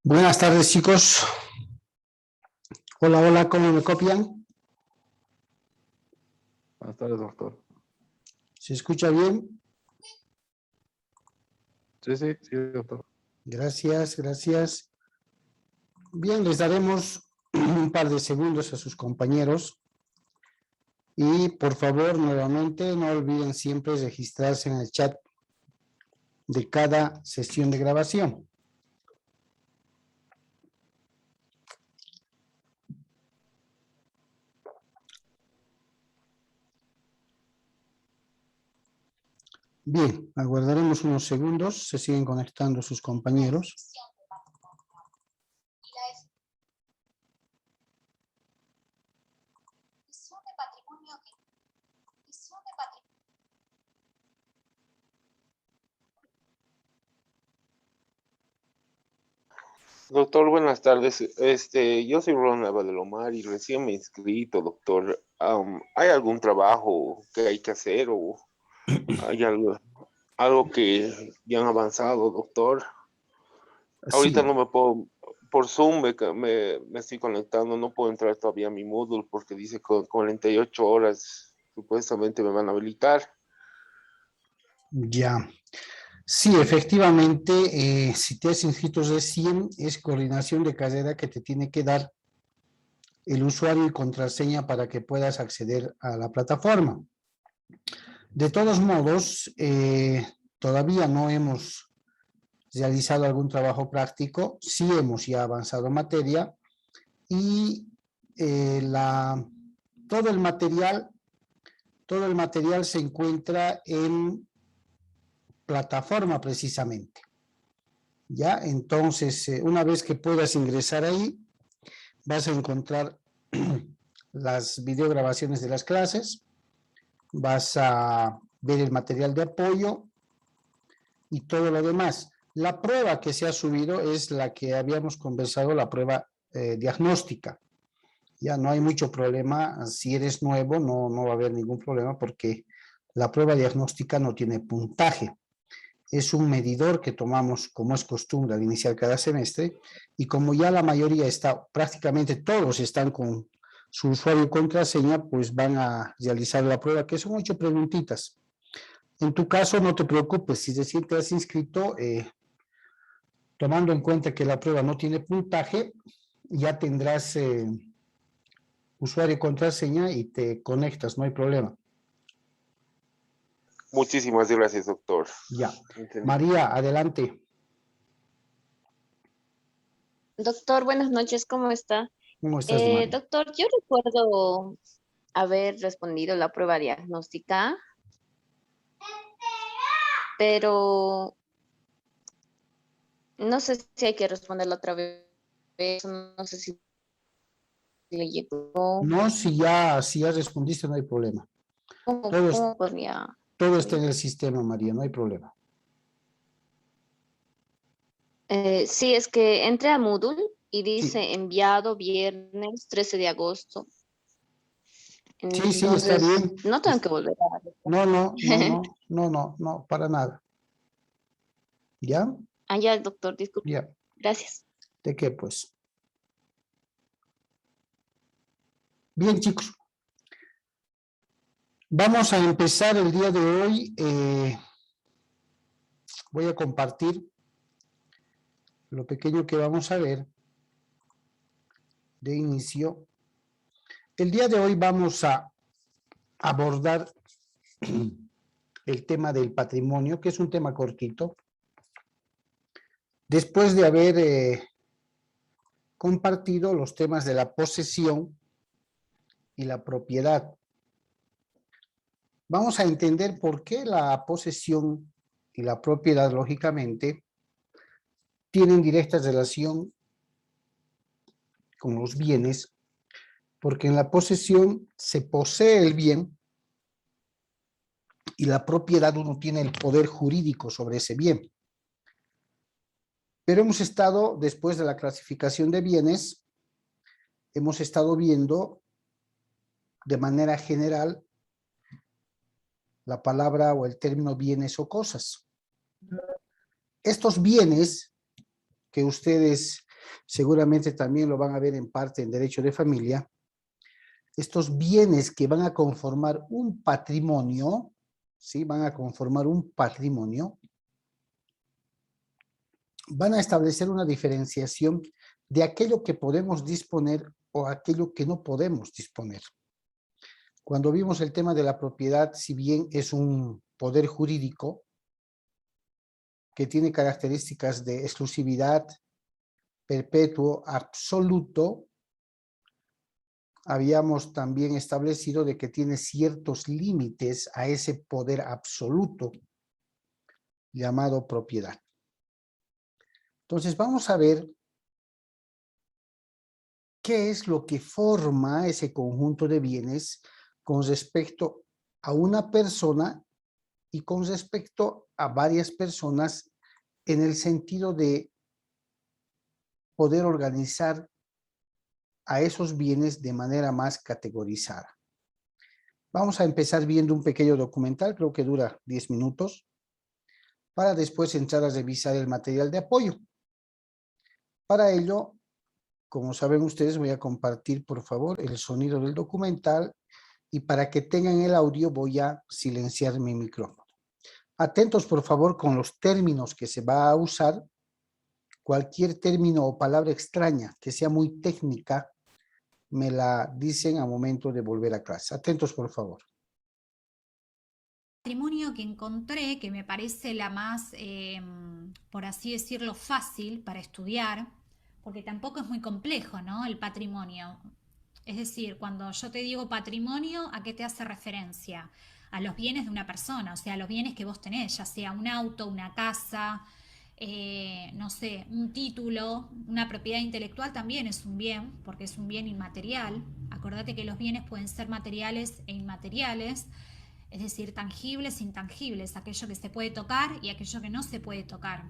Buenas tardes, chicos. Hola, hola, ¿cómo me copian? Buenas tardes, doctor. ¿Se escucha bien? Sí, doctor. Gracias, gracias. Bien, les daremos un par de segundos a sus compañeros. Y por favor, nuevamente, no olviden siempre registrarse en el chat de cada sesión de grabación. Bien, aguardaremos unos segundos, se siguen conectando sus compañeros. Doctor, buenas tardes. Yo soy Ronald Badelomar y recién me he inscrito, doctor. ¿Hay algún trabajo que hay que hacer o hay algo que ya han avanzado, doctor? Ahorita Sí, no me puedo, por Zoom me estoy conectando, no puedo entrar todavía a mi Moodle porque dice que con 48 horas supuestamente me van a habilitar. ya. Sí, efectivamente, si te has inscrito recién, es coordinación de carrera que te tiene que dar el usuario y contraseña para que puedas acceder a la plataforma. De todos modos, todavía no hemos realizado algún trabajo práctico, sí hemos ya avanzado en materia y todo el material se encuentra en plataforma precisamente. ¿Ya? Entonces, una vez que puedas ingresar ahí, vas a encontrar las videograbaciones de las clases, vas a ver el material de apoyo y todo lo demás. La prueba que se ha subido es la que habíamos conversado, la prueba diagnóstica. Ya no hay mucho problema, si eres nuevo no va a haber ningún problema porque la prueba diagnóstica no tiene puntaje. Es un medidor que tomamos como es costumbre al iniciar cada semestre y como ya la mayoría está, prácticamente todos están con su usuario y contraseña, pues van a realizar la prueba, que son 8 preguntitas. En tu caso, no te preocupes, si recién te has inscrito, tomando en cuenta que la prueba no tiene puntaje, ya tendrás usuario y contraseña y te conectas, no hay problema. Muchísimas gracias, doctor. Ya. Entendí. María, adelante. Doctor, buenas noches, ¿cómo está? ¿Cómo estás, María? Doctor, yo recuerdo haber respondido la prueba diagnóstica, pero no sé si hay que responderla otra vez, no sé si le llegó. No, si ya respondiste, no hay problema. ¿Cómo podría? Todo está en el sistema, María, no hay problema. Sí, es que entré a Moodle y dice Sí. enviado viernes 13 de agosto. Sí, está Entonces, bien. no tengo que volver a No, para nada. ¿Ya? Ah, ya, doctor, disculpe. Ya. Gracias. ¿De qué, pues? Bien, chicos. Vamos a empezar el día de hoy. Voy a compartir lo pequeño que vamos a ver de inicio. El día de hoy vamos a abordar el tema del patrimonio, que es un tema cortito. Después de haber compartido los temas de la posesión y la propiedad. Vamos a entender por qué la posesión y la propiedad, lógicamente, tienen directa relación con los bienes, porque en la posesión se posee el bien y la propiedad uno tiene el poder jurídico sobre ese bien. Pero hemos estado, después de la clasificación de bienes, hemos estado viendo de manera general la palabra o el término bienes o cosas. Estos bienes que ustedes seguramente también lo van a ver en parte en derecho de familia, estos bienes que van a conformar un patrimonio, ¿sí? Van a conformar un patrimonio, van a establecer una diferenciación de aquello que podemos disponer o aquello que no podemos disponer. Cuando vimos el tema de la propiedad, si bien es un poder jurídico que tiene características de exclusividad, perpetuo, absoluto, habíamos también establecido de que tiene ciertos límites a ese poder absoluto llamado propiedad. Entonces vamos a ver qué es lo que forma ese conjunto de bienes con respecto a una persona y con respecto a varias personas en el sentido de poder organizar a esos bienes de manera más categorizada. Vamos a empezar viendo un pequeño documental, creo que dura 10 minutos, para después entrar a revisar el material de apoyo. Para ello, como saben ustedes, voy a compartir, por favor, el sonido del documental y para que tengan el audio voy a silenciar mi micrófono. Atentos, por favor, con los términos que se va a usar. Cualquier término o palabra extraña que sea muy técnica, me la dicen a momento de volver a clase. Atentos, por favor. Patrimonio que encontré, que me parece la más, por así decirlo, fácil para estudiar, porque tampoco es muy complejo, ¿no? El patrimonio. Es decir, cuando yo te digo patrimonio, ¿a qué te hace referencia? A los bienes de una persona, o sea, a los bienes que vos tenés, ya sea un auto, una casa, no sé, un título, una propiedad intelectual también es un bien, porque es un bien inmaterial. Acordate que los bienes pueden ser materiales e inmateriales, es decir, tangibles e intangibles, aquello que se puede tocar y aquello que no se puede tocar.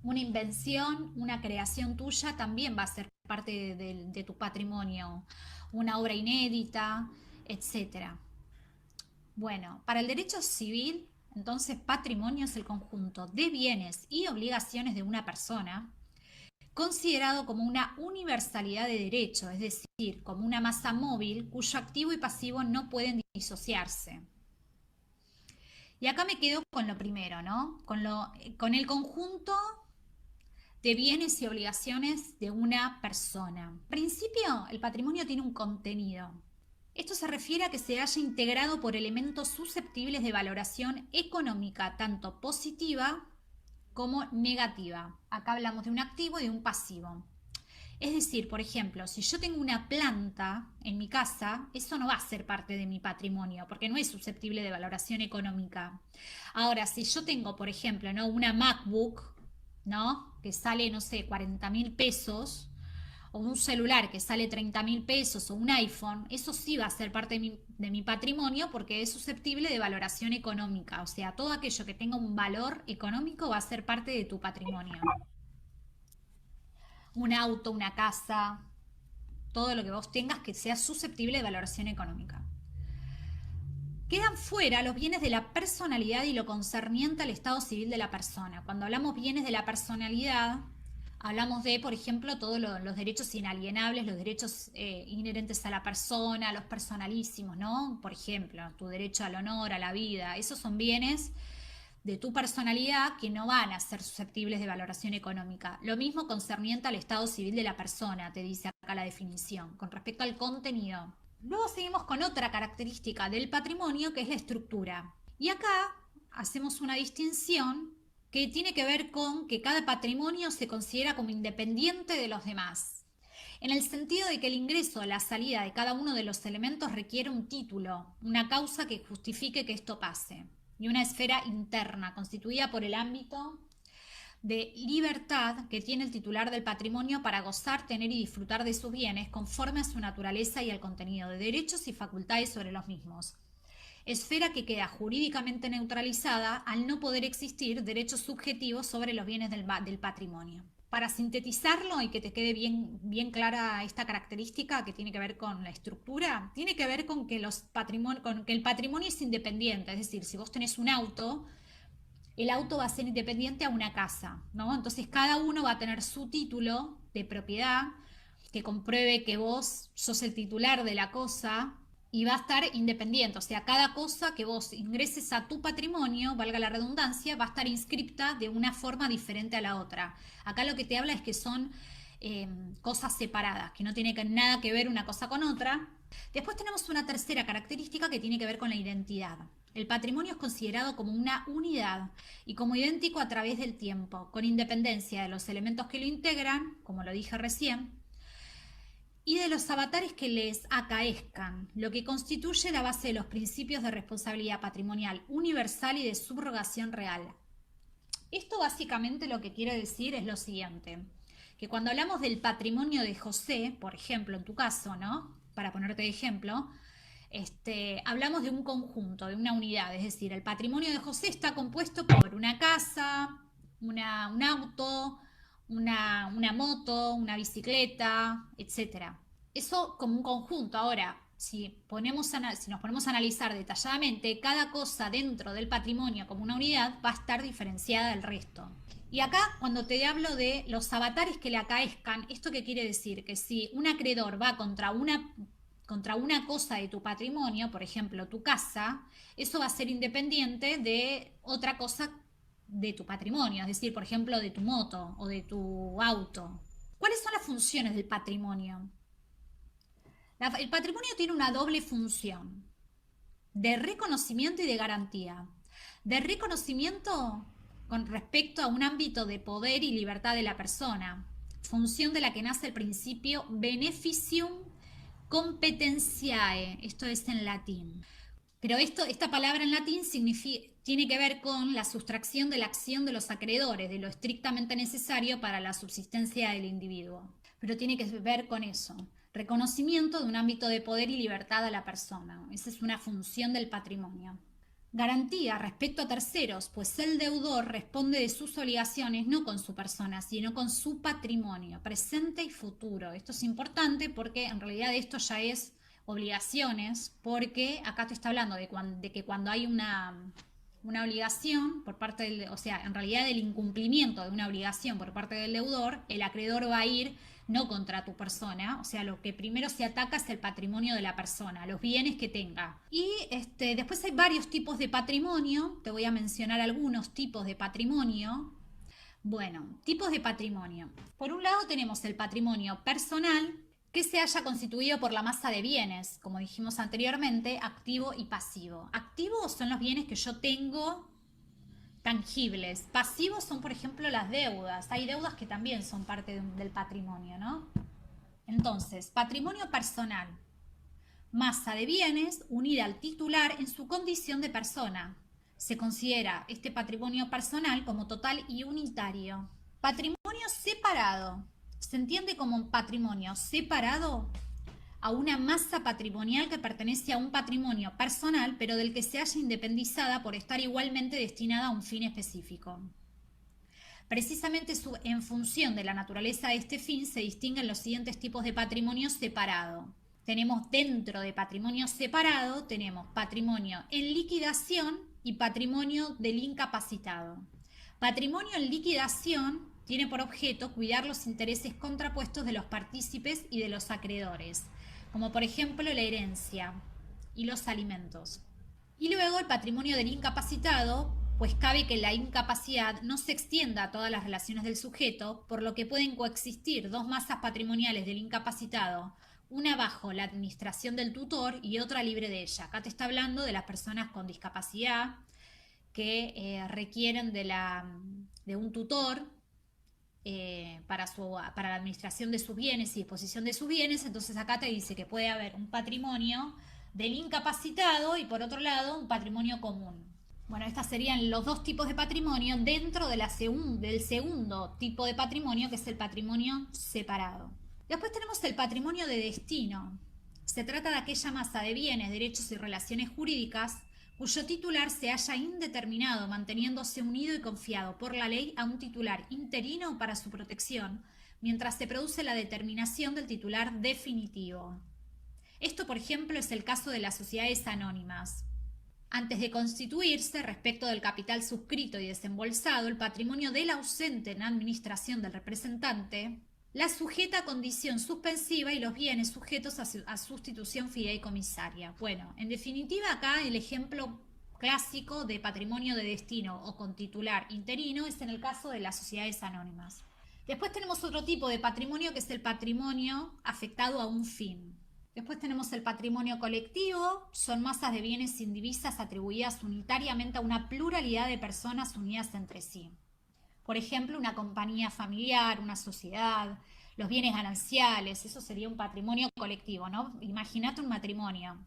Una invención, una creación tuya también va a ser parte de tu patrimonio, una obra inédita, etc. Bueno, para el derecho civil, entonces patrimonio es el conjunto de bienes y obligaciones de una persona, considerado como una universalidad de derecho, es decir, como una masa móvil cuyo activo y pasivo no pueden disociarse. Y acá me quedo con lo primero, ¿no? Con el conjunto de bienes y obligaciones de una persona. En principio, el patrimonio tiene un contenido. Esto se refiere a que se haya integrado por elementos susceptibles de valoración económica, tanto positiva como negativa. Acá hablamos de un activo y de un pasivo. Es decir, por ejemplo, si yo tengo una planta en mi casa, eso no va a ser parte de mi patrimonio, porque no es susceptible de valoración económica. Ahora, si yo tengo, por ejemplo, ¿no? una MacBook, ¿no? que sale, no sé, 40.000 pesos, o un celular que sale 30.000 pesos, o un iPhone, eso sí va a ser parte de mi patrimonio porque es susceptible de valoración económica. O sea, todo aquello que tenga un valor económico va a ser parte de tu patrimonio. Un auto, una casa, todo lo que vos tengas que sea susceptible de valoración económica. Quedan fuera los bienes de la personalidad y lo concerniente al estado civil de la persona. Cuando hablamos bienes de la personalidad, hablamos de, por ejemplo, todos los derechos inalienables, los derechos inherentes a la persona, los personalísimos, ¿no? Por ejemplo, tu derecho al honor, a la vida, esos son bienes de tu personalidad que no van a ser susceptibles de valoración económica. Lo mismo concerniente al estado civil de la persona, te dice acá la definición, con respecto al contenido. Luego seguimos con otra característica del patrimonio que es la estructura. Y acá hacemos una distinción que tiene que ver con que cada patrimonio se considera como independiente de los demás, en el sentido de que el ingreso o la salida de cada uno de los elementos requiere un título, una causa que justifique que esto pase, y una esfera interna constituida por el ámbito de libertad que tiene el titular del patrimonio para gozar, tener y disfrutar de sus bienes conforme a su naturaleza y al contenido de derechos y facultades sobre los mismos. Esfera que queda jurídicamente neutralizada al no poder existir derechos subjetivos sobre los bienes del patrimonio. Para sintetizarlo y que te quede bien clara esta característica que tiene que ver con la estructura, tiene que ver con que el patrimonio es independiente. Es decir, si vos tenés un auto, el auto va a ser independiente a una casa, ¿no? Entonces cada uno va a tener su título de propiedad que compruebe que vos sos el titular de la cosa y va a estar independiente. O sea, cada cosa que vos ingreses a tu patrimonio, valga la redundancia, va a estar inscripta de una forma diferente a la otra. Acá lo que te habla es que son cosas separadas, que no tiene nada que ver una cosa con otra. Después tenemos una tercera característica que tiene que ver con la identidad. El patrimonio es considerado como una unidad y como idéntico a través del tiempo, con independencia de los elementos que lo integran, como lo dije recién, y de los avatares que les acaezcan, lo que constituye la base de los principios de responsabilidad patrimonial universal y de subrogación real. Esto básicamente lo que quiere decir es lo siguiente, que cuando hablamos del patrimonio de José, por ejemplo, en tu caso, ¿no? Para ponerte de ejemplo, hablamos de un conjunto, de una unidad, es decir, el patrimonio de José está compuesto por una casa, un auto, una moto, una bicicleta, etc. Eso como un conjunto. Ahora, si nos ponemos a analizar detalladamente, cada cosa dentro del patrimonio como una unidad va a estar diferenciada del resto. Y acá, cuando te hablo de los avatares que le acaezcan, ¿esto qué quiere decir? Que si un acreedor va contra una cosa de tu patrimonio, por ejemplo, tu casa, eso va a ser independiente de otra cosa de tu patrimonio, es decir, por ejemplo, de tu moto o de tu auto. ¿Cuáles son las funciones del patrimonio? El patrimonio tiene una doble función, de reconocimiento y de garantía. De reconocimiento con respecto a un ámbito de poder y libertad de la persona, función de la que nace el principio beneficium competentiae, esto es en latín. Pero esta palabra en latín tiene que ver con la sustracción de la acción de los acreedores, de lo estrictamente necesario para la subsistencia del individuo. Pero tiene que ver con eso, reconocimiento de un ámbito de poder y libertad a la persona. Esa es una función del patrimonio. Garantía respecto a terceros, pues el deudor responde de sus obligaciones no con su persona, sino con su patrimonio, presente y futuro. Esto es importante porque en realidad esto ya es obligaciones, porque acá te está hablando de que cuando hay una obligación por parte del, o sea, en realidad del incumplimiento de una obligación por parte del deudor, el acreedor va a ir no contra tu persona, o sea, lo que primero se ataca es el patrimonio de la persona, los bienes que tenga. Y después hay varios tipos de patrimonio, te voy a mencionar algunos tipos de patrimonio. Bueno, tipos de patrimonio. Por un lado tenemos el patrimonio personal, que se haya constituido por la masa de bienes, como dijimos anteriormente, activo y pasivo. Activos son los bienes que yo tengo tangibles. Pasivos son, por ejemplo, las deudas. Hay deudas que también son parte del patrimonio, ¿no? Entonces, patrimonio personal. Masa de bienes unida al titular en su condición de persona. Se considera este patrimonio personal como total y unitario. Patrimonio separado. Se entiende como un patrimonio separado a una masa patrimonial que pertenece a un patrimonio personal, pero del que se haya independizada por estar igualmente destinada a un fin específico. Precisamente en función de la naturaleza de este fin se distinguen los siguientes tipos de patrimonio separado. Tenemos dentro de patrimonio separado, tenemos patrimonio en liquidación y patrimonio del incapacitado. Patrimonio en liquidación tiene por objeto cuidar los intereses contrapuestos de los partícipes y de los acreedores, como por ejemplo la herencia y los alimentos. Y luego el patrimonio del incapacitado, pues cabe que la incapacidad no se extienda a todas las relaciones del sujeto, por lo que pueden coexistir dos masas patrimoniales del incapacitado, una bajo la administración del tutor y otra libre de ella. Acá te está hablando de las personas con discapacidad que requieren de un tutor para la administración de sus bienes y disposición de sus bienes. Entonces acá te dice que puede haber un patrimonio del incapacitado y por otro lado un patrimonio común. Bueno, estos serían los dos tipos de patrimonio dentro del segundo tipo de patrimonio, que es el patrimonio separado. Después tenemos el patrimonio de destino. Se trata de aquella masa de bienes, derechos y relaciones jurídicas cuyo titular se haya indeterminado, manteniéndose unido y confiado por la ley a un titular interino para su protección, mientras se produce la determinación del titular definitivo. Esto, por ejemplo, es el caso de las sociedades anónimas. Antes de constituirse, respecto del capital suscrito y desembolsado, el patrimonio del ausente en administración del representante, la sujeta condición suspensiva y los bienes sujetos a sustitución fideicomisaria. Bueno, en definitiva acá el ejemplo clásico de patrimonio de destino o con titular interino es en el caso de las sociedades anónimas. Después tenemos otro tipo de patrimonio que es el patrimonio afectado a un fin. Después tenemos el patrimonio colectivo, son masas de bienes sin divisas atribuidas unitariamente a una pluralidad de personas unidas entre sí. Por ejemplo, una compañía familiar, una sociedad, los bienes gananciales, eso sería un patrimonio colectivo, ¿no? Imagínate un matrimonio.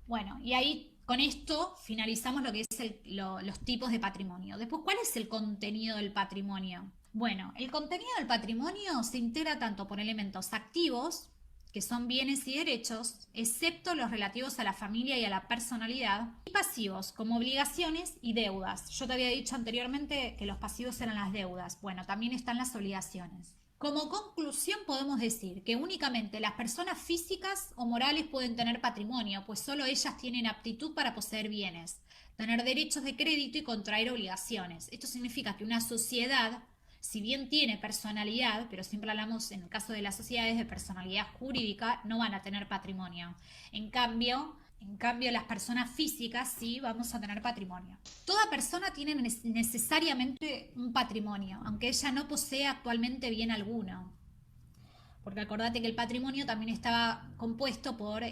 Bueno, y ahí con esto finalizamos lo que es los tipos de patrimonio. Después, ¿cuál es el contenido del patrimonio? Bueno, el contenido del patrimonio se integra tanto por elementos activos, que son bienes y derechos, excepto los relativos a la familia y a la personalidad, y pasivos, como obligaciones y deudas. Yo te había dicho anteriormente que los pasivos eran las deudas. Bueno, también están las obligaciones. Como conclusión podemos decir que únicamente las personas físicas o morales pueden tener patrimonio, pues solo ellas tienen aptitud para poseer bienes, tener derechos de crédito y contraer obligaciones. Esto significa que una sociedad, si bien tiene personalidad, pero siempre hablamos en el caso de las sociedades de personalidad jurídica, no van a tener patrimonio. En cambio, las personas físicas sí vamos a tener patrimonio. Toda persona tiene necesariamente un patrimonio, aunque ella no posea actualmente bien alguno. Porque acordate que el patrimonio también estaba compuesto por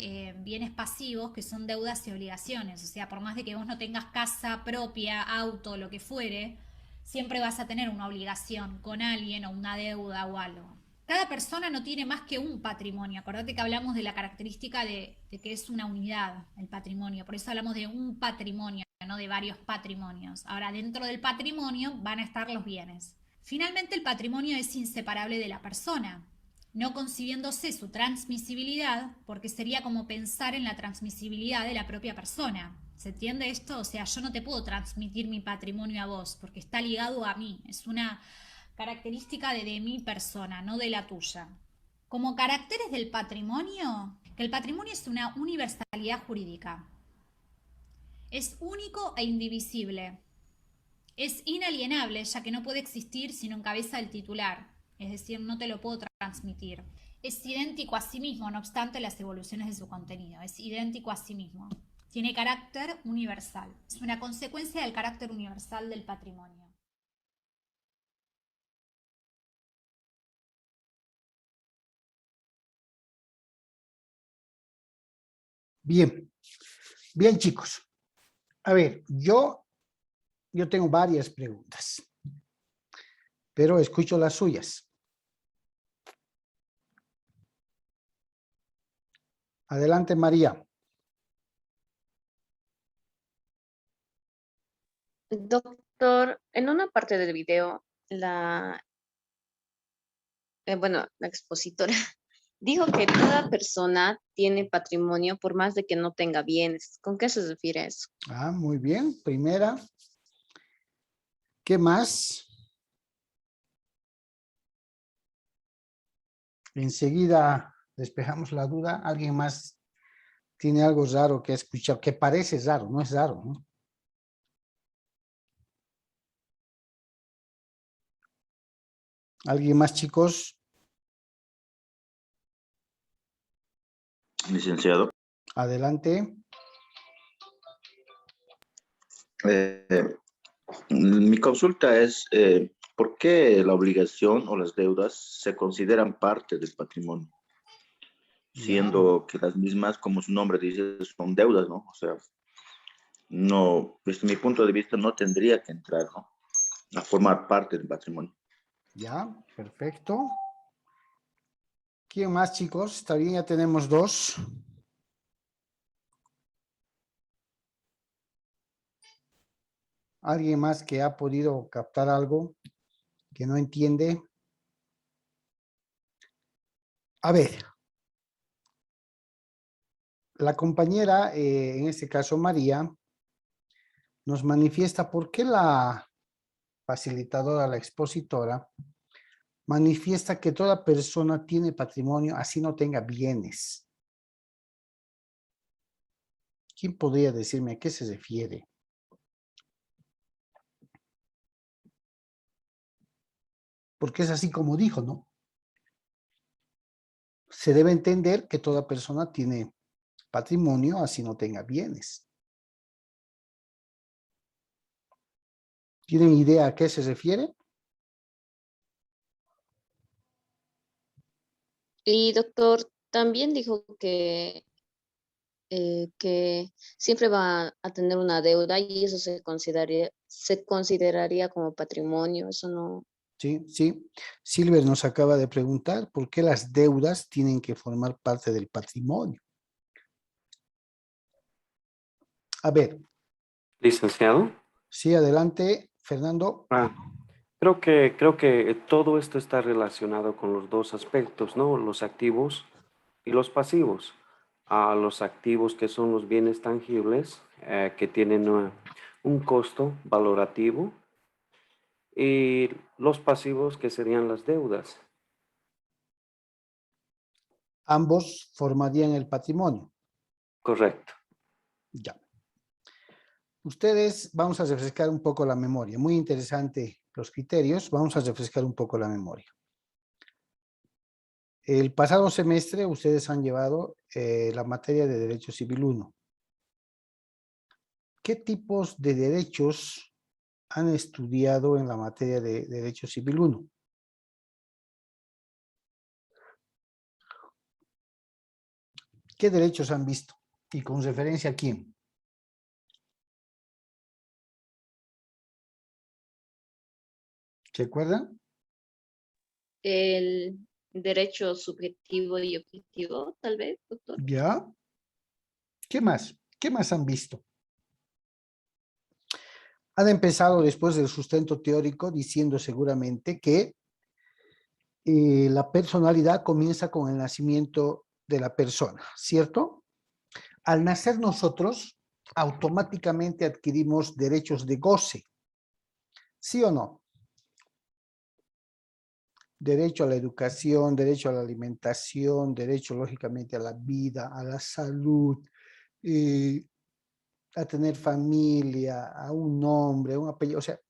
bienes pasivos, que son deudas y obligaciones. O sea, por más de que vos no tengas casa propia, auto, lo que fuere, siempre vas a tener una obligación con alguien o una deuda o algo. Cada persona no tiene más que un patrimonio. Acordate que hablamos de la característica de que es una unidad el patrimonio. Por eso hablamos de un patrimonio, no de varios patrimonios. Ahora, dentro del patrimonio van a estar los bienes. Finalmente, el patrimonio es inseparable de la persona, no concibiéndose su transmisibilidad, porque sería como pensar en la transmisibilidad de la propia persona. ¿Se entiende esto? O sea, yo no te puedo transmitir mi patrimonio a vos, porque está ligado a mí. Es una característica de mi persona, no de la tuya. Como caracteres del patrimonio, que el patrimonio es una universalidad jurídica. Es único e indivisible. Es inalienable, ya que no puede existir sino en cabeza del titular. Es decir, no te lo puedo transmitir. Es idéntico a sí mismo, no obstante las evoluciones de su contenido. Es idéntico a sí mismo. Tiene carácter universal. Es una consecuencia del carácter universal del patrimonio. Bien, bien chicos. A ver, yo tengo varias preguntas, pero escucho las suyas. Adelante, María. Doctor, en una parte del video, la expositora dijo que toda persona tiene patrimonio por más de que no tenga bienes. ¿Con qué se refiere a eso? Ah, muy bien. Primera. ¿Qué más? Enseguida despejamos la duda. ¿Alguien más tiene algo raro que escuchar? Que parece raro, no es raro, ¿no? ¿Alguien más, chicos? Licenciado, Adelante. mi consulta es, ¿por qué la obligación o las deudas se consideran parte del patrimonio? Siendo que las mismas, como su nombre dice, son deudas, ¿no? O sea, no, desde mi punto de vista, no tendría que entrar, ¿no? A formar parte del patrimonio. Ya, perfecto. ¿Quién más, chicos? Está bien, ya tenemos dos. ¿Alguien más que ha podido captar algo que no entiende? A ver. La compañera, en este caso María, nos manifiesta por qué la facilitadora, la expositora, manifiesta que toda persona tiene patrimonio, así no tenga bienes. ¿Quién podría decirme a qué se refiere? Porque es así como dijo, ¿no? Se debe entender que toda persona tiene patrimonio, así no tenga bienes. ¿Tienen idea a qué se refiere? Y doctor, también dijo que siempre va a tener una deuda y eso se consideraría como patrimonio. Eso no. Sí, sí. Silver nos acaba de preguntar por qué las deudas tienen que formar parte del patrimonio. A ver, Licenciado. sí, adelante, Fernando. Creo que todo esto está relacionado con los dos aspectos, ¿no? Los activos y los pasivos. Los activos que son los bienes tangibles, que tienen un costo valorativo, y los pasivos que serían las deudas. Ambos formarían el patrimonio. Correcto. Ya. Ustedes, vamos a refrescar un poco la memoria. Muy interesante los criterios. Vamos a refrescar un poco la memoria. El pasado semestre ustedes han llevado la materia de Derecho Civil 1. ¿Qué tipos de derechos han estudiado en la materia de Derecho Civil 1? ¿Qué derechos han visto? ¿Y con referencia a quién? ¿Se acuerdan? El derecho subjetivo y objetivo, tal vez, doctor. ¿Ya? ¿Qué más? ¿Qué más han visto? Han empezado después del sustento teórico diciendo seguramente que la personalidad comienza con el nacimiento de la persona, ¿cierto? Al nacer nosotros, automáticamente adquirimos derechos de goce, ¿sí o no? Derecho a la educación, derecho a la alimentación, derecho lógicamente a la vida, a la salud, a tener familia, a un nombre, a un apellido, o sea,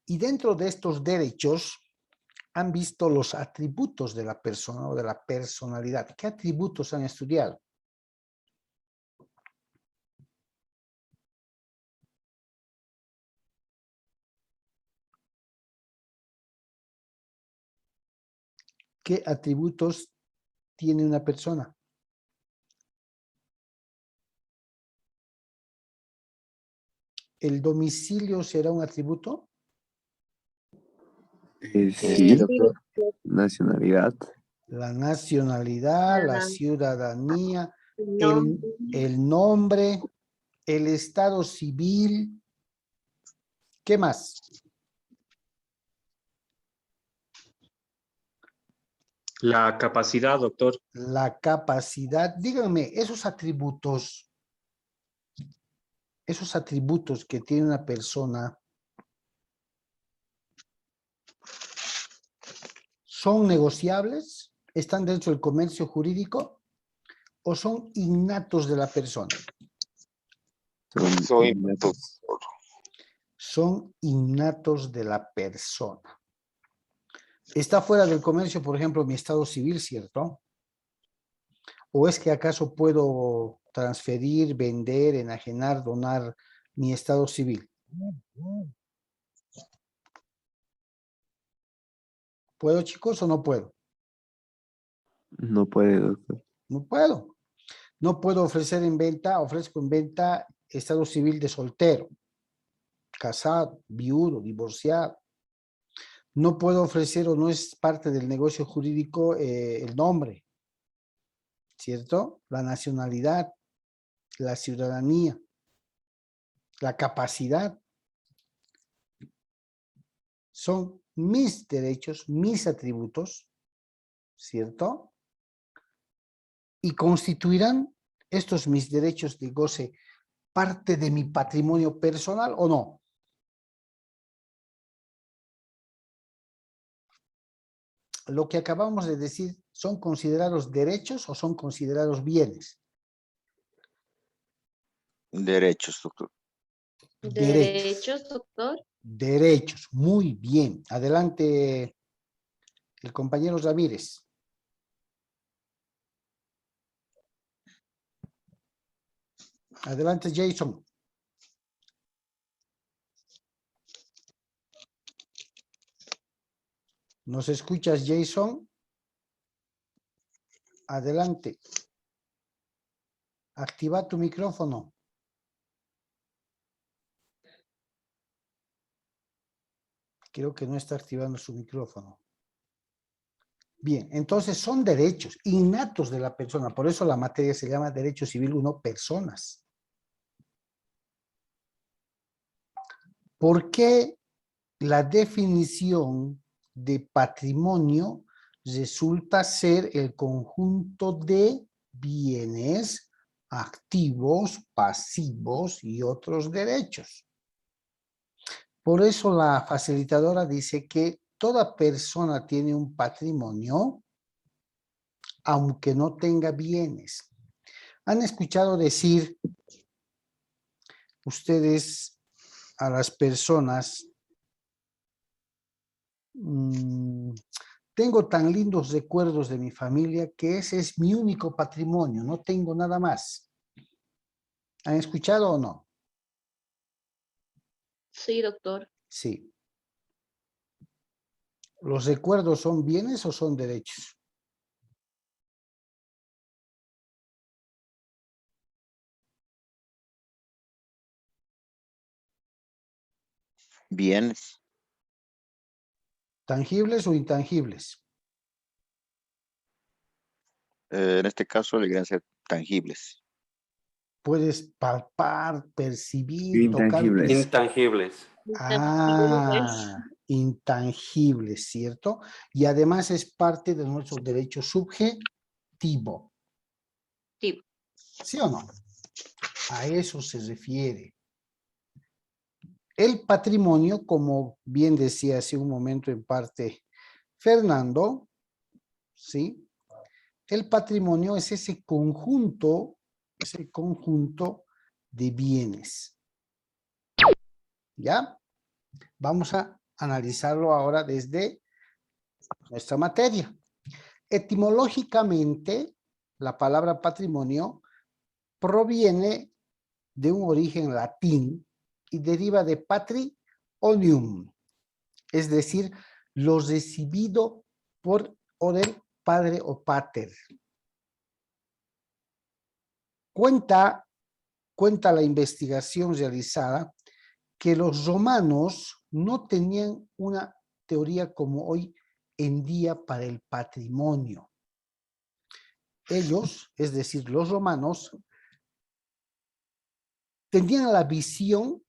y dentro de estos derechos han visto los atributos de la persona o de la personalidad. ¿Qué atributos han estudiado? ¿Qué atributos tiene una persona? ¿El domicilio será un atributo? Sí, doctor. Nacionalidad. La nacionalidad, la Ah, ciudadanía, no. el nombre, el estado civil. ¿Qué más? La capacidad, doctor. La capacidad. Díganme, esos atributos que tiene una persona, ¿son negociables? ¿Están dentro del comercio jurídico? ¿O son innatos de la persona? Soy innatos. Son innatos de la persona. Está fuera del comercio, por ejemplo, mi estado civil, ¿cierto? ¿O es que acaso puedo transferir, vender, enajenar, donar mi estado civil? ¿Puedo, chicos, o no puedo? No puede, doctor. No puedo. No puedo ofrecer en venta, ofrezco en venta estado civil de soltero, casado, viudo, divorciado. No puedo ofrecer o no es parte del negocio jurídico el nombre, ¿cierto? La nacionalidad, la ciudadanía, la capacidad. Son mis derechos, mis atributos, ¿cierto? Y constituirán estos mis derechos de goce parte de mi patrimonio personal o no. Lo que acabamos de decir, ¿son considerados derechos o son considerados bienes? Derechos, doctor. Derechos, doctor. Derechos, muy bien. Adelante, el compañero Ramírez. Adelante, Jason. ¿Nos escuchas, Jason? Adelante. Activa tu micrófono. Creo que no está activando su micrófono. Bien, entonces son derechos innatos de la persona. Por eso la materia se llama Derecho Civil 1, personas. ¿Por qué la definición de patrimonio resulta ser el conjunto de bienes activos, pasivos y otros derechos? Por eso la facilitadora dice que toda persona tiene un patrimonio, aunque no tenga bienes. ¿Han escuchado decir ustedes a las personas, tengo tan lindos recuerdos de mi familia que ese es mi único patrimonio, no tengo nada más? ¿Han escuchado o no? Sí, doctor. Sí. ¿Los recuerdos son bienes o son derechos? Bienes. ¿Tangibles o intangibles? En este caso, deberían ser tangibles. Puedes palpar, percibir, tocar. Intangibles. Intangibles. Ah, intangibles, ¿cierto? Y además es parte de nuestro derecho subjetivo. Sí. ¿Sí o no? A eso se refiere. El patrimonio, como bien decía hace un momento en parte Fernando, ¿sí? El patrimonio es ese conjunto de bienes. ¿Ya? Vamos a analizarlo ahora desde nuestra materia. Etimológicamente, la palabra patrimonio proviene de un origen latín y deriva de patrionium, es decir, lo recibido por o del padre o pater. Cuenta la investigación realizada que los romanos no tenían una teoría como hoy en día para el patrimonio. Ellos, es decir, los romanos, tenían la visión,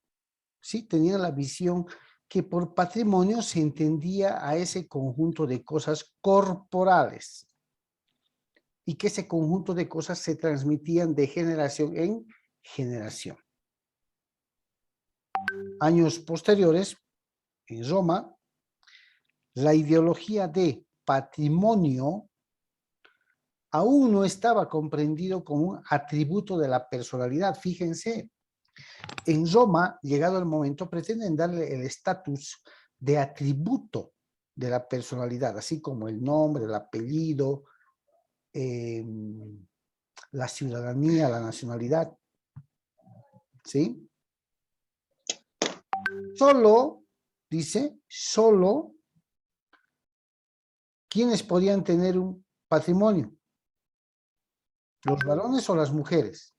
¿sí? Tenían la visión que por patrimonio se entendía a ese conjunto de cosas corporales y que ese conjunto de cosas se transmitían de generación en generación. Años posteriores, en Roma, la ideología de patrimonio aún no estaba comprendido como un atributo de la personalidad. Fíjense, en Roma, llegado el momento, pretenden darle el estatus de atributo de la personalidad, así como el nombre, el apellido, la ciudadanía, la nacionalidad. ¿Sí? Solo, dice, solo ¿quiénes podían tener un patrimonio? ¿Los varones o las mujeres?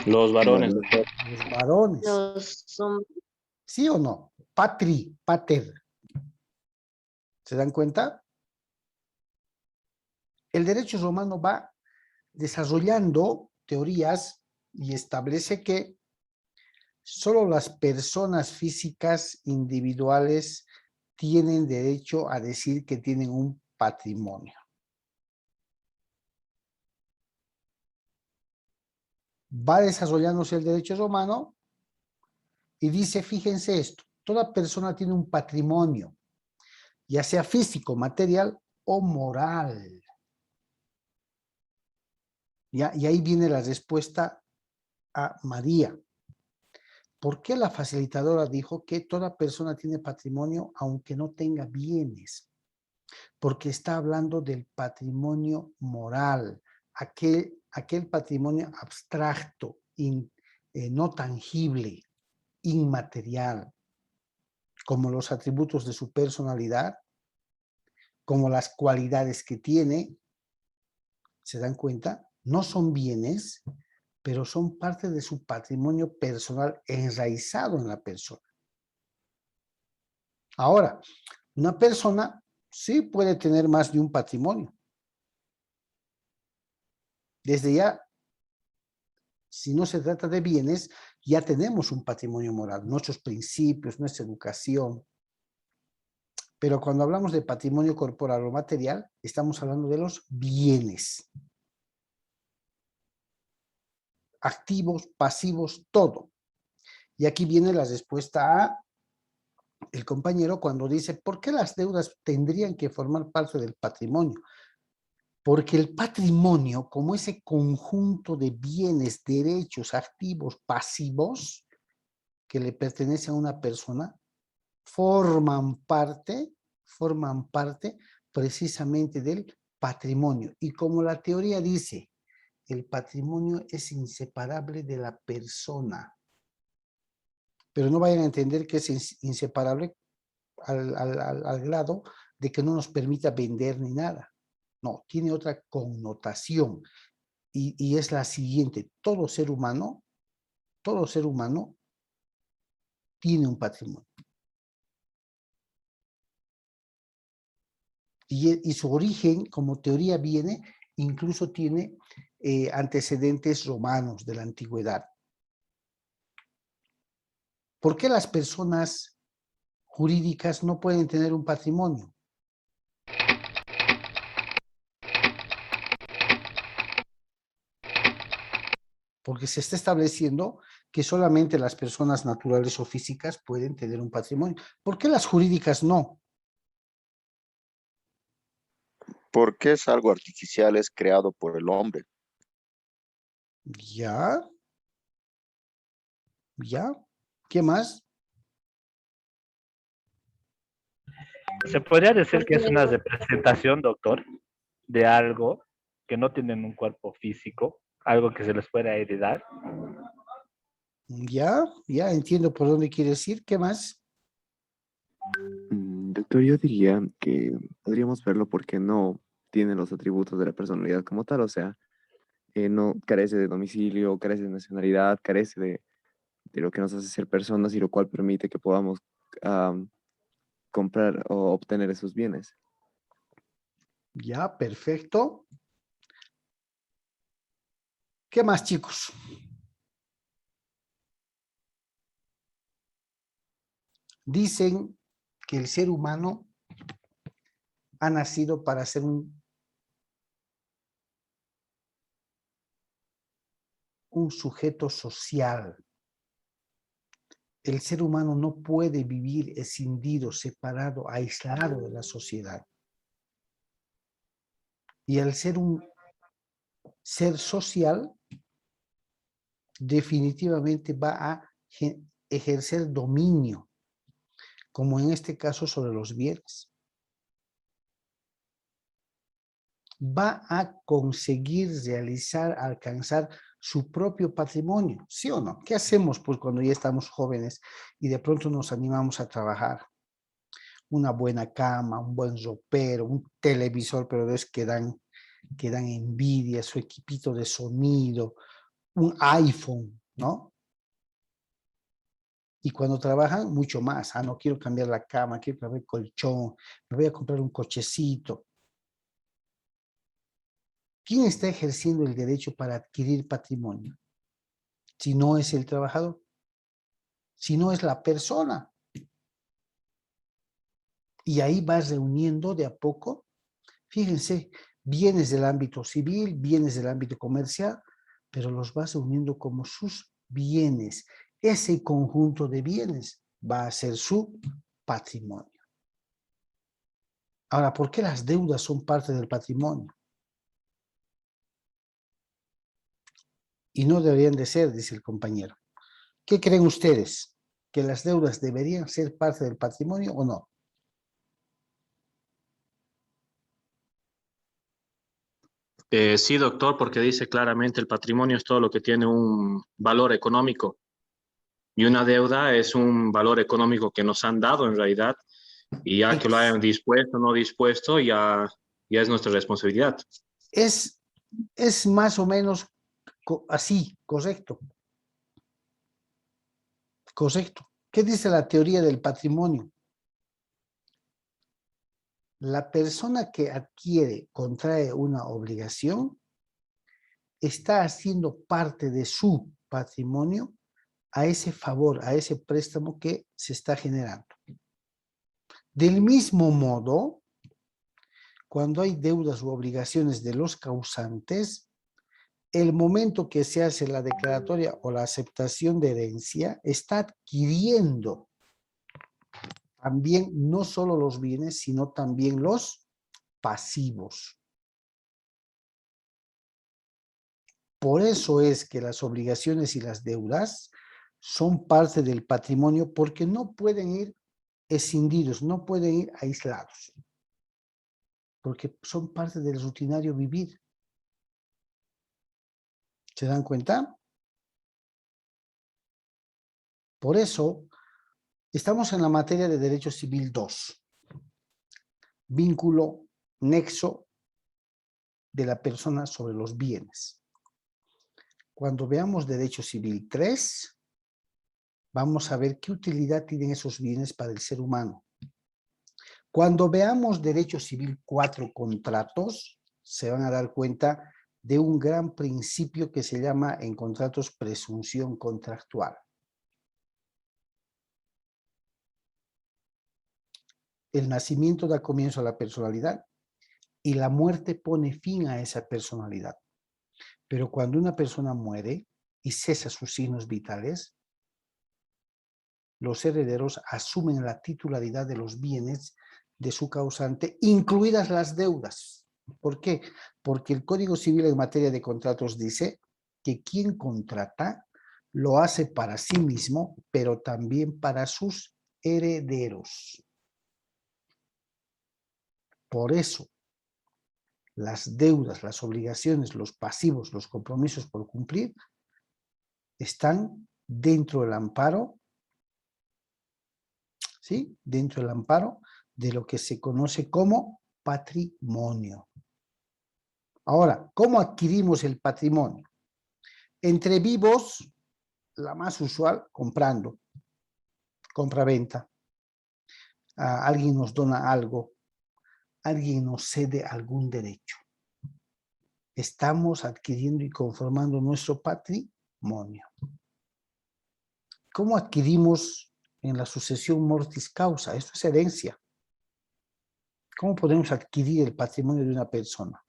Los varones, doctor. Los varones. Los hombres. ¿Sí o no? Pater. ¿Se dan cuenta? El derecho romano va desarrollando teorías y establece que solo las personas físicas individuales tienen derecho a decir que tienen un patrimonio. Va desarrollándose el derecho romano y dice, fíjense esto, toda persona tiene un patrimonio, ya sea físico, material o moral. ¿Ya? Y ahí viene la respuesta a María. ¿Por qué la facilitadora dijo que toda persona tiene patrimonio aunque no tenga bienes? Porque está hablando del patrimonio moral, aquel patrimonio abstracto, no tangible, inmaterial, como los atributos de su personalidad, como las cualidades que tiene. ¿Se dan cuenta? No son bienes, pero son parte de su patrimonio personal enraizado en la persona. Ahora, una persona sí puede tener más de un patrimonio. Desde ya, si no se trata de bienes, ya tenemos un patrimonio moral, nuestros principios, nuestra educación. Pero cuando hablamos de patrimonio corporal o material, estamos hablando de los bienes. Activos, pasivos, todo. Y aquí viene la respuesta a el compañero cuando dice, ¿por qué las deudas tendrían que formar parte del patrimonio? Porque el patrimonio, como ese conjunto de bienes, derechos, activos, pasivos, que le pertenece a una persona, forman parte precisamente del patrimonio. Y como la teoría dice, el patrimonio es inseparable de la persona. Pero no vayan a entender que es inseparable al grado de que no nos permita vender ni nada. No, tiene otra connotación y es la siguiente. Todo ser humano tiene un patrimonio. Y su origen, como teoría viene, incluso tiene antecedentes romanos de la antigüedad. ¿Por qué las personas jurídicas no pueden tener un patrimonio? Porque se está estableciendo que solamente las personas naturales o físicas pueden tener un patrimonio. ¿Por qué las jurídicas no? Porque es algo artificial, es creado por el hombre. ¿Ya? ¿Qué más? ¿Se podría decir que es una representación, doctor, de algo que no tienen un cuerpo físico, algo que se les pueda heredar? Ya entiendo por dónde quieres ir. ¿Qué más? Doctor, yo diría que podríamos verlo porque no tiene los atributos de la personalidad como tal, o sea, no carece de domicilio, carece de nacionalidad, carece de lo que nos hace ser personas y lo cual permite que podamos comprar o obtener esos bienes. Ya, perfecto. ¿Qué más, chicos? Dicen que el ser humano ha nacido para ser un sujeto social. El ser humano no puede vivir escindido, separado, aislado de la sociedad. Y al ser un ser social, definitivamente va a ejercer dominio, como en este caso sobre los bienes. Va a conseguir realizar, alcanzar su propio patrimonio, ¿sí o no? ¿Qué hacemos pues cuando ya estamos jóvenes y de pronto nos animamos a trabajar? Una buena cama, un buen ropero, un televisor, pero ves que dan envidia, su equipito de sonido, un iPhone, ¿no? Y cuando trabajan, mucho más. No quiero cambiar la cama, quiero cambiar el colchón, me voy a comprar un cochecito. ¿Quién está ejerciendo el derecho para adquirir patrimonio? Si no es el trabajador, si no es la persona. Y ahí vas reuniendo de a poco, fíjense, bienes del ámbito civil, bienes del ámbito comercial, pero los vas reuniendo como sus bienes. Ese conjunto de bienes va a ser su patrimonio. Ahora, ¿por qué las deudas son parte del patrimonio? Y no deberían de ser, dice el compañero. ¿Qué creen ustedes? ¿Que las deudas deberían ser parte del patrimonio o no? Sí, doctor, porque dice claramente el patrimonio es todo lo que tiene un valor económico y una deuda es un valor económico que nos han dado en realidad y ya que lo hayan dispuesto o no dispuesto, ya es nuestra responsabilidad. Es más o menos así, correcto. Correcto. ¿Qué dice la teoría del patrimonio? La persona que adquiere, contrae una obligación, está haciendo parte de su patrimonio a ese favor, a ese préstamo que se está generando. Del mismo modo, cuando hay deudas u obligaciones de los causantes, el momento que se hace la declaratoria o la aceptación de herencia está adquiriendo también no solo los bienes, sino también los pasivos. Por eso es que las obligaciones y las deudas son parte del patrimonio porque no pueden ir escindidos, no pueden ir aislados. Porque son parte del rutinario vivir. ¿Se dan cuenta? Por eso, estamos en la materia de Derecho Civil 2. Vínculo, nexo de la persona sobre los bienes. Cuando veamos Derecho Civil 3, vamos a ver qué utilidad tienen esos bienes para el ser humano. Cuando veamos Derecho Civil 4, contratos, se van a dar cuenta de un gran principio que se llama en contratos presunción contractual. El nacimiento da comienzo a la personalidad y la muerte pone fin a esa personalidad. Pero cuando una persona muere y cesa sus signos vitales, los herederos asumen la titularidad de los bienes de su causante, incluidas las deudas. ¿Por qué? Porque el Código Civil en materia de contratos dice que quien contrata lo hace para sí mismo, pero también para sus herederos. Por eso, las deudas, las obligaciones, los pasivos, los compromisos por cumplir, están dentro del amparo, ¿sí? Dentro del amparo de lo que se conoce como patrimonio. Ahora, ¿cómo adquirimos el patrimonio? Entre vivos, la más usual, comprando, compra-venta. Alguien nos dona algo, alguien nos cede algún derecho. Estamos adquiriendo y conformando nuestro patrimonio. ¿Cómo adquirimos en la sucesión mortis causa? Esto es herencia. ¿Cómo podemos adquirir el patrimonio de una persona?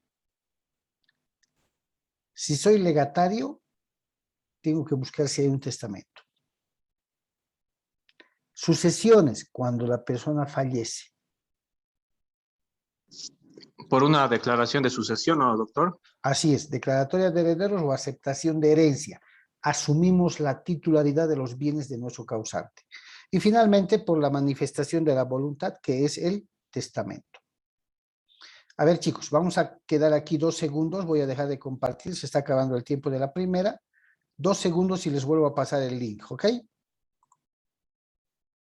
Si soy legatario, tengo que buscar si hay un testamento. Sucesiones, cuando la persona fallece. Por una declaración de sucesión, ¿no, doctor? Así es, declaratoria de herederos o aceptación de herencia. Asumimos la titularidad de los bienes de nuestro causante. Y finalmente, por la manifestación de la voluntad, que es el testamento. A ver, chicos, vamos a quedar aquí 2 segundos. Voy a dejar de compartir, se está acabando el tiempo de la primera. 2 segundos y les vuelvo a pasar el link, ¿ok?